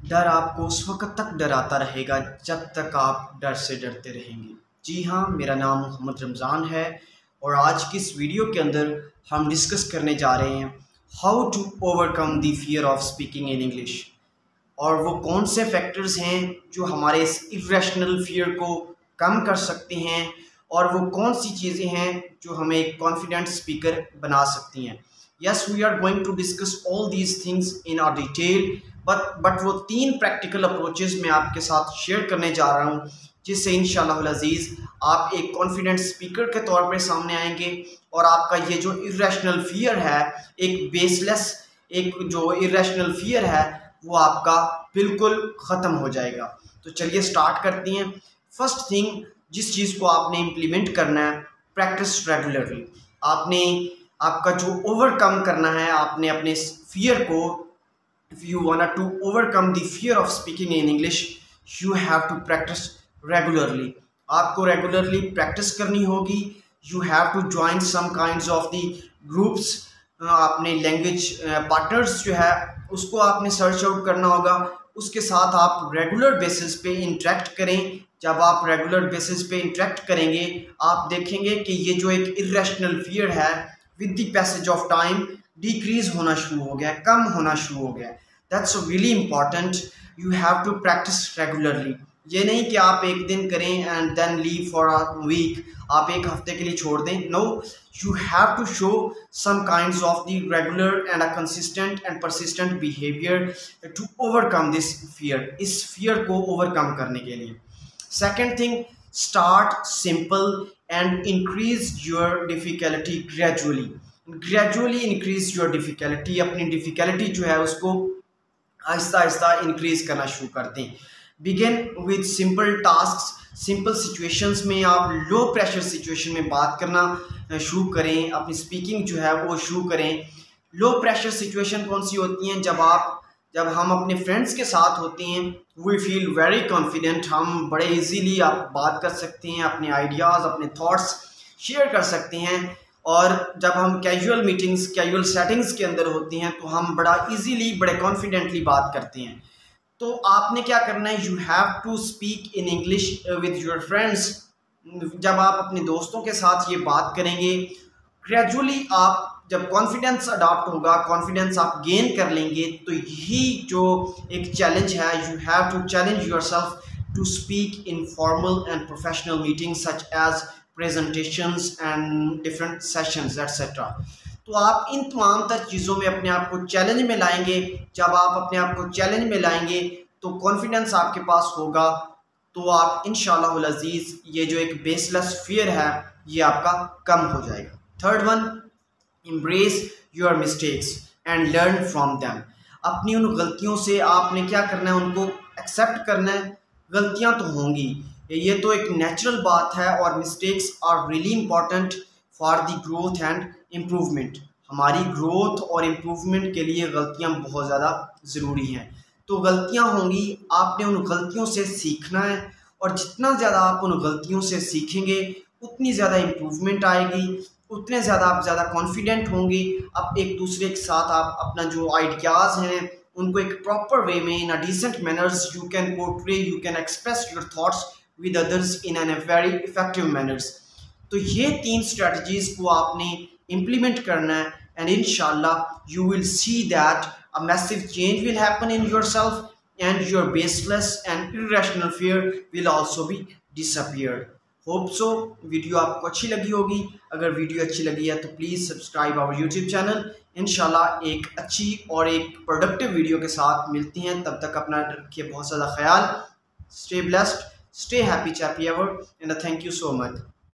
डर आपको उस वक़्त तक डराता रहेगा जब तक आप डर से डरते रहेंगे। जी हाँ, मेरा नाम मोहम्मद रमज़ान है और आज की इस वीडियो के अंदर हम डिस्कस करने जा रहे हैं how to overcome the fear of speaking in English. और वो कौन से फैक्टर्स हैं जो हमारे इस इरेशनल फियर को कम कर सकते हैं और वो कौन सी चीज़ें हैं जो हमें एक कॉन्फिडेंट स्पीकर बना सकती हैं। Yes, we are going to discuss all these things in our detail, but वो 3 प्रैक्टिकल अप्रोचेस मैं आपके साथ शेयर करने जा रहा हूँ जिससे इंशाअल्लाह अज़ीज़ आप एक कॉन्फिडेंट स्पीकर के तौर पर सामने आएंगे और आपका ये जो इरेशनल फियर है, एक बेसलेस एक जो इरेशनल फियर है, वो आपका बिल्कुल ख़त्म हो जाएगा। तो चलिए स्टार्ट करती हैं। फर्स्ट थिंग जिस चीज़ को आपने इम्प्लीमेंट करना है, प्रैक्टिस रेगुलरली। आपने आपका जो ओवरकम करना है, आपने अपने फियर को, if you want to overcome the fear of speaking in English, you have to practise regularly. आपको रेगुलरली प्रैक्टिस करनी होगी। You have to join some kinds of the groups. आपने लैंग्वेज पार्टनर्स जो है उसको आपने सर्च आउट करना होगा। उसके साथ आप रेगुलर बेसिस पे इंटरेक्ट करें। जब आप रेगुलर बेसिस पे इंटरेक्ट करेंगे, आप देखेंगे कि ये जो एक इरेशनल फियर है with the passage of time decrease होना शुरू हो गया, कम होना शुरू हो गया। That's really important. You have to practise regularly. ये नहीं कि आप एक दिन करें and then leave for a week, आप एक हफ्ते के लिए छोड़ दें। No, you have to show some kinds of the regular and a consistent and persistent behavior to overcome this fear, इस fear को overcome करने के लिए। Second thing, start simple and increase your difficulty gradually increase your difficulty। अपनी difficulty जो है उसको Aahista Aahista increase करना शुरू करते हैं। Begin with simple tasks। Simple situations में आप लो प्रेशर सिचुएशन में बात करना शुरू करें, अपनी स्पीकिंग जो है वो शुरू करें। लो प्रेशर सिचुएशन कौन सी होती हैं? जब हम अपने फ्रेंड्स के साथ होते हैं, वी फील वेरी कॉन्फिडेंट, हम बड़े इजीली आप बात कर सकते हैं, अपने आइडियाज़, अपने थॉट्स शेयर कर सकते हैं। और जब हम कैजुअल मीटिंग्स, कैजुअल सेटिंग्स के अंदर होते हैं तो हम बड़ा इजीली, बड़े कॉन्फिडेंटली बात करते हैं। तो आपने क्या करना है, you have to speak in English with your friends. जब आप अपने दोस्तों के साथ ये बात करेंगे, ग्रेजुअली आप जब कॉन्फिडेंस अडॉप्ट होगा, कॉन्फिडेंस आप गेन कर लेंगे, तो यही जो एक चैलेंज है, you have to challenge yourself to speak in formal and professional meetings such as presentations and different sessions etcetera. तो आप इन तमाम तर चीज़ों में अपने आप को चैलेंज में लाएंगे। जब आप अपने आप को चैलेंज में लाएंगे तो कॉन्फिडेंस आपके पास होगा, तो आप इंशाअल्लाह अज़ीज़ ये जो एक बेसलेस फियर है ये आपका कम हो जाएगा। Third one, embrace your mistakes and learn from them. अपनी उन गलतियों से आपने क्या करना है, उनको एक्सेप्ट करना है। गलतियाँ तो होंगी, ये तो एक नेचुरल बात है और mistakes are really important for the growth and improvement. हमारी ग्रोथ और इम्प्रूवमेंट के लिए गलतियाँ बहुत ज़्यादा ज़रूरी हैं। तो गलतियाँ होंगी, आपने उन गलतियों से सीखना है और जितना ज़्यादा आप उन गलतियों से सीखेंगे उतनी ज़्यादा इम्प्रूवमेंट आएगी, उतने ज़्यादा आप ज़्यादा कॉन्फिडेंट होंगे। अब एक दूसरे के साथ आप अपना जो आइडियाज़ हैं उनको एक प्रॉपर वे में, in a decent manners, you can portray, you can express your thoughts with others in an very effective manners. तो ये 3 स्ट्रेटजीज़ को आपने इम्प्लीमेंट करना है एंड इंशाअल्लाह you will see that a massive change will happen in yourself and your baseless and irrational fear will also be disappeared. Hope so video आपको अच्छी लगी होगी। अगर वीडियो अच्छी लगी है तो please subscribe our YouTube channel. इंशाअल्लाह एक अच्छी और एक प्रोडक्टिव वीडियो के साथ मिलती हैं। तब तक अपना रखिए बहुत ज़्यादा ख्याल। Stay blessed, stay happy chappy ever, and thank you so much.